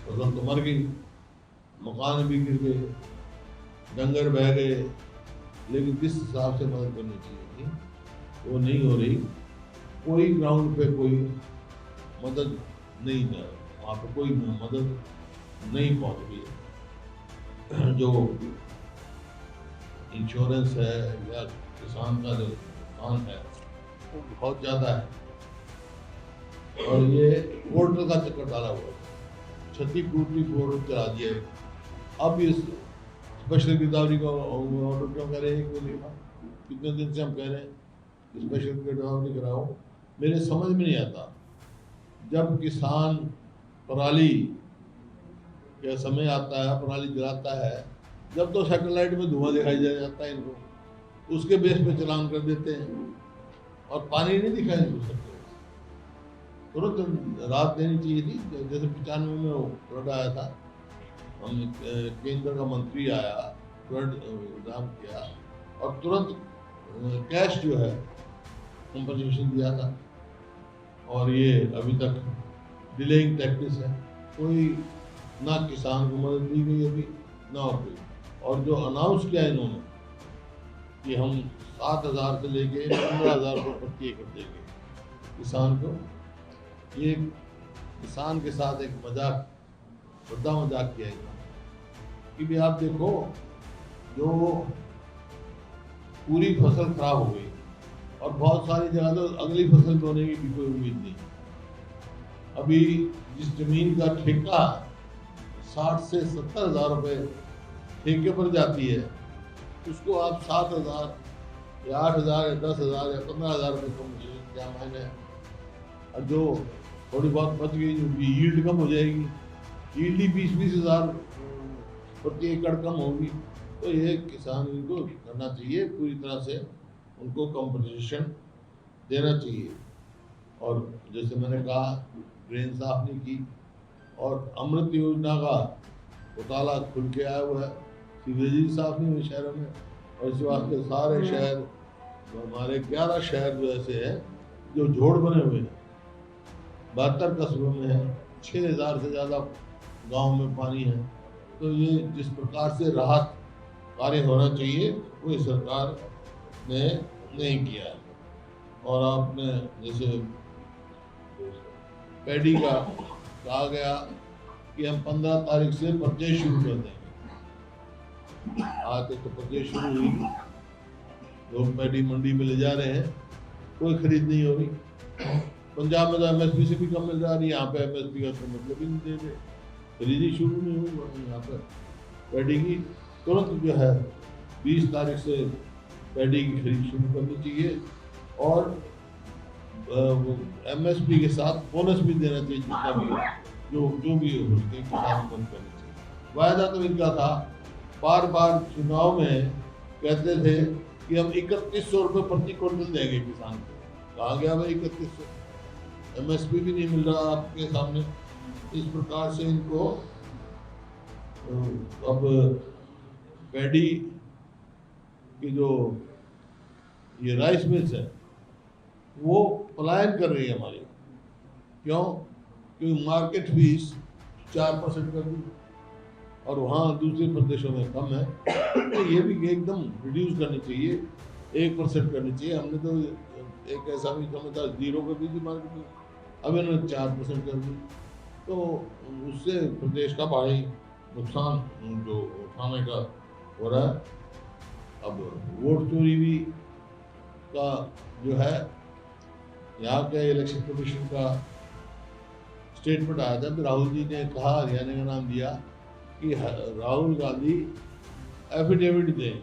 फसल तो मर गई, मकान भी गिर गए, डंगर बह गए, लेकिन जिस हिसाब से मदद करनी चाहिए थी वो नहीं हो रही। कोई ग्राउंड पे कोई मदद नहीं है, वहाँ पे कोई मदद नहीं पहुँच रही। जो इंश्योरेंस है या किसान का जो नुकसान है वो बहुत ज़्यादा है। और ये पोर्टल का चक्कर डाला हुआ है, क्षतिपूर्ति बोर्ड चला दिया है। अब इस स्पेशल गिरदावरी का ऑर्डर क्यों कह रहे हैं? एक महीने का कितने दिन से हम कह रहे हैं स्पेशल गिरदावरी कराओ। मेरे समझ में नहीं आता, जब किसान पराली का समय आता है, पराली जलाता है, जब तो सैटेलाइट में धुआं दिखाई दे जाता है इनको, उसके बेस पे चलान कर देते हैं और पानी नहीं दिखाई दे सकते। तुरंत राहत देनी चाहिए थी। जैसे 95 में वो फ्लड आया था, हम केंद्र का मंत्री आया, फ्लड इंतजाम किया और तुरंत कैश जो है कंपनसेशन दिया था। और ये अभी तक डिलेइंग टैक्टिस है, कोई ना किसान को मदद दी गई अभी ना और कोई। और जो अनाउंस किया इन्होंने कि हम 7,000 से लेके 15,000 रुपये प्रति एकड़ देंगे किसान को, ये किसान के साथ एक मजाक, बड़ा मजाक किया गया। कि भी आप देखो, जो पूरी फसल खराब हो गई और बहुत सारी जगह तो अगली फसल बोने की भी कोई उम्मीद नहीं। अभी जिस जमीन का ठेका 60 से 70,000 रुपये ठेके पर जाती है, उसको आप 7,000 या 8,000 या 10,000 या 15,000 रुपये कम क्या मायने है। और जो थोड़ी बहुत बच गई, जो यील्ड कम हो जाएगी, यील्ड ही 20-20,000 प्रति एकड़ कम होगी। तो ये किसान इनको करना चाहिए, पूरी तरह से उनको कंपनसेशन देना चाहिए। और जैसे मैंने कहा, ड्रेन साफ नहीं की, और अमृत योजना का घोटाला खुल के आया हुआ है, सीवेज ही साफ नहीं हुए शहरों में। और इस वास्ते सारे शहर, हमारे 11 शहर जो ऐसे हैं जो झोड़ बने हुए हैं, 72 कस्बों में है, 6,000 से ज़्यादा गांव में पानी है। तो ये जिस प्रकार से राहत कार्य होना चाहिए वो इस सरकार ने नहीं किया है। और आपने जैसे पैडी का कहा गया कि हम 15 तारीख से परचेज शुरू कर देंगे। आज तक तो परचेज शुरू हुई, लोग पैडी मंडी में ले जा रहे हैं, कोई खरीद नहीं हो रही। पंजाब में तो MSP से भी कम मिल रहा है, यहाँ पे MSP का तो मतलब ही नहीं दे रहे, खरीदी शुरू नहीं हुई। यहाँ पर पैडी की तुरंत जो है 20 तारीख से पैडी की खरीद शुरू करनी चाहिए। और MSP के साथ बोनस भी देना चाहिए, जितना भी जो भी हो उसके किसान बंद करनी चाहिए। वायदा तो इनका था, बार बार चुनाव में कहते थे कि हम 3100 रुपये प्रति क्विंटल देंगे किसान को। कहा गया भाई 3100? MSP भी नहीं मिल रहा आपके सामने। इस प्रकार से इनको अब पैडी की जो ये राइस मिल्स है वो पलायन कर रही है हमारी। क्यों? क्योंकि मार्केट फीस 4% कर दी और वहाँ दूसरे प्रदेशों में कम है। तो ये भी एकदम रिड्यूस करनी चाहिए, 1% करनी चाहिए। हमने तो एक ऐसा भी समझा 0 कर दी थी मार्केट में, अब इन्होंने 4% कर दी। तो उससे प्रदेश का भारी नुकसान जो उठाने का हो रहा है। अब वोट चोरी भी का जो है, यहाँ के इलेक्शन कमीशन का स्टेटमेंट आया था, तो राहुल जी ने कहा, हरियाणा का नाम दिया कि राहुल गांधी एफिडेविट दें।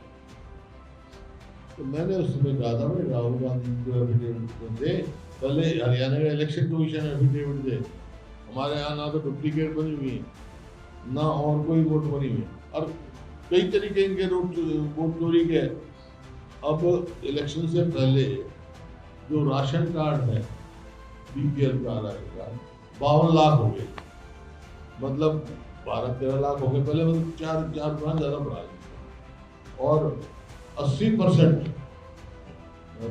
तो मैंने उस समय कहा था भाई राहुल गांधी जो एफिडेविट दे, पहले हरियाणा का इलेक्शन कमीशन एफिडेविट दे। हमारे यहाँ ना तो डुप्लीकेट बनी हुई है, ना और कोई वोट बनी हुई है, और कई तरीके इनके वोट चोरी के। अब इलेक्शन से पहले जो राशन कार्ड है, BPL का राशन कार्ड 52 लाख हो गए, मतलब 12-13 लाख हो गए पहले, मतलब 4 गुना ज़्यादा बढ़ा दिया। और 80%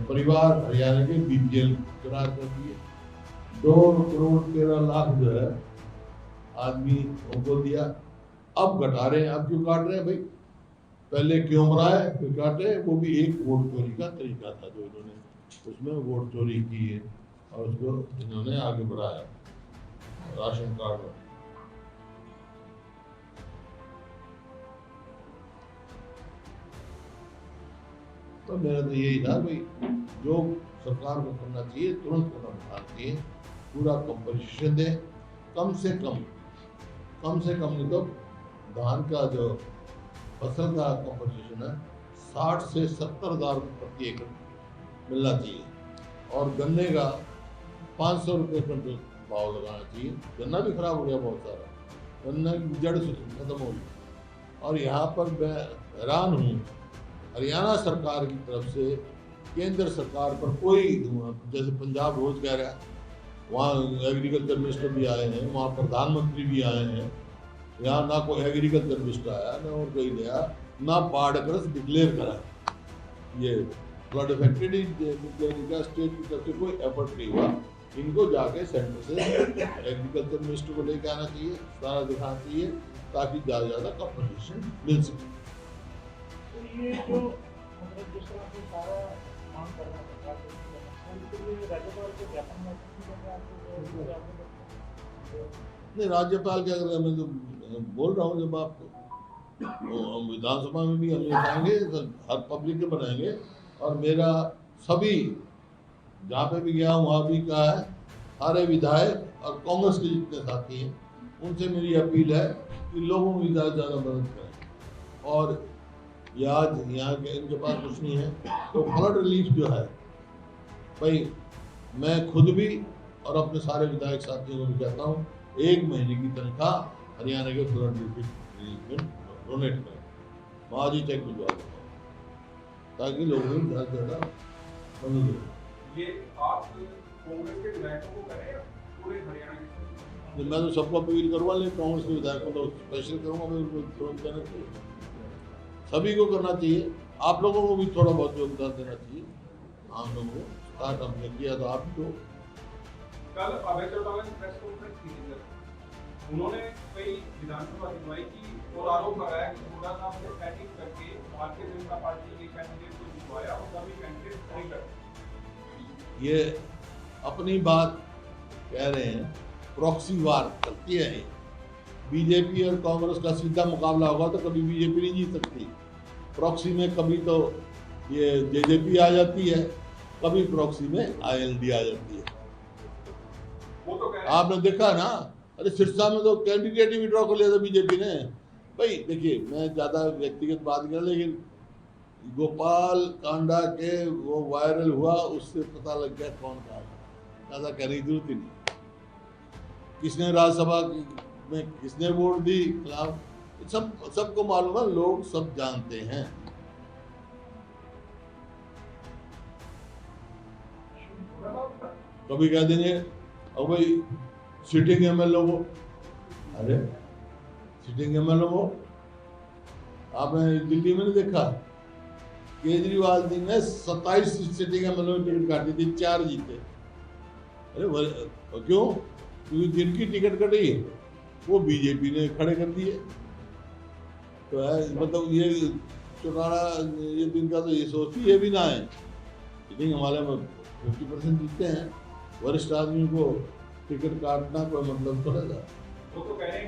परिवार हरियाणा के BPL करा कर दिए। 2 करोड़ 13 लाख जो है आदमी उनको दिया, अब घटा रहे हैं। अब क्यों काट रहे हैं भाई? पहले क्यों बनाए फिर काटे? वो भी एक वोट चोरी का तरीका था जो इन्होंने उसमें वोट चोरी की है और उसको इन्होंने आगे बढ़ाया राशन कार्ड में। तो मेरा तो यही था भाई, जो सरकार को करना चाहिए तुरंत कदम उठाना चाहिए, पूरा कंपनसेशन दे, कम से कम नहीं तो धान का जो फसल का कंपनसेशन है 60 से 70 हज़ार प्रति एकड़ मिलना चाहिए, और गन्ने का 500 रुपये क्विंटल भाव लगाना चाहिए। गन्ना भी खराब हो गया बहुत सारा, गन्ना की जड़ से खत्म हो गई। और यहाँ पर मैं हैरान हूँ, हरियाणा सरकार की तरफ से केंद्र सरकार पर कोई, जैसे पंजाब रोज कह रहा है, वहाँ एग्रीकल्चर मिनिस्टर भी आए हैं, वहाँ प्रधानमंत्री भी आए हैं, यहाँ ना कोई एग्रीकल्चर मिनिस्टर आया ना और कोई गया, ना बाढ़ग्रस्त डिक्लेयर करा, ये फ्लड अफेक्टेड डिक्लेयर का स्टेट की तरफ से कोई एफर्ट नहीं हुआ। इनको जाके सेंटर से एग्रीकल्चर मिनिस्टर को लेकर आना चाहिए, सारा दिखाना चाहिए, ताकि ज़्यादा से ज़्यादा कंपनसेशन मिल सके। ये जो मतलब जिस तरह से सारा काम करना पड़ता है, राज्यपाल को ज्ञापन नहीं, राज्यपाल के अगर मैं तो बोल रहा हूँ, जब आपको विधानसभा में भी हम लिखाएंगे तो हर पब्लिक के बनाएंगे, और मेरा सभी जहाँ पे भी गया हूँ वहाँ भी कहा है, सारे विधायक और कांग्रेस के जितने साथी हैं उनसे मेरी अपील है कि लोगों की ज़्यादा मदद करें। और ये आज यहाँ के इनके पास कुछ नहीं है, तो फ्लड रिलीफ जो है भाई, मैं खुद भी और अपने सारे विधायक साथियों को भी कहता हूँ, 1 महीने की तनख्वाह हरियाणा के फ्लड रिलीफ में डोनेट करें, वहाँ जी चेक भिजवा देता हूँ, ताकि लोगों को ज़्यादा से ज़्यादा मदद हो। ये आप कांग्रेस के विधायकों को करें या पूरे हरियाणा के? मैं तो सबको अपील करूँगा, लेकिन कांग्रेस के विधायकों को तो स्पेशल करूँगा, मैं उनको तुरंत कहना चाहिए, सभी को करना चाहिए। आप लोगों को भी थोड़ा बहुत योगदान देना चाहिए, हम लोगों को स्टार्ट हमने किया तो आप तो। कल अभय चौटाला ने प्रेस कॉन्फ्रेंस की थी, उन्होंने कई विधानसभा अगुवाई की और आरोप लगाया कि हुड्डा साहब ने सेटिंग करके भारतीय जनता पार्टी के कैंडिडेट को जितवाया और सभी कैंडिडेट नहीं करते। ये अपनी बात कह रहे हैं, प्रॉक्सी वार करती है। बीजेपी और कांग्रेस का सीधा मुकाबला होगा तो कभी बीजेपी नहीं जीत सकती। प्रॉक्सी में कभी तो ये जेजेपी आ जाती है, कभी प्रॉक्सी में आईएलडी आ जाती है। वो तो आपने देखा ना, अरे सिरसा में तो कैंडिडेट ही विड्रॉ कर लिया था बीजेपी ने। भाई देखिए, मैं ज़्यादा व्यक्तिगत बात कर, लेकिन गोपाल कांडा के वो वायरल हुआ, उससे पता लग गया कौन था, ज़्यादा कहने की जरूरत ही नहीं। किसने राज्यसभा में किसने वोट दी खिलाफ, सबको मालूम है, लोग सब जानते हैं। कभी कह देंगे अब भाई सिटिंग एमएलए हो, अरे सिटिंग एमएलए हो, आपने दिल्ली में नहीं देखा, केजरीवाल जी ने 27 सिटिंग एमएलए में टिकट काटी थी, 4 जीते। अरे क्यों? क्योंकि जिनकी टिकट कटी वो बीजेपी ने खड़े कर दिए। तो है मतलब ये चौटाला ये दिन का तो ये सोचती ये भी ना है, लेकिन हमारे 50% जीतते हैं, वरिष्ठ आदमी को टिकट काटना कोई मतलब थोड़ा था। वो तो कह रहे हैं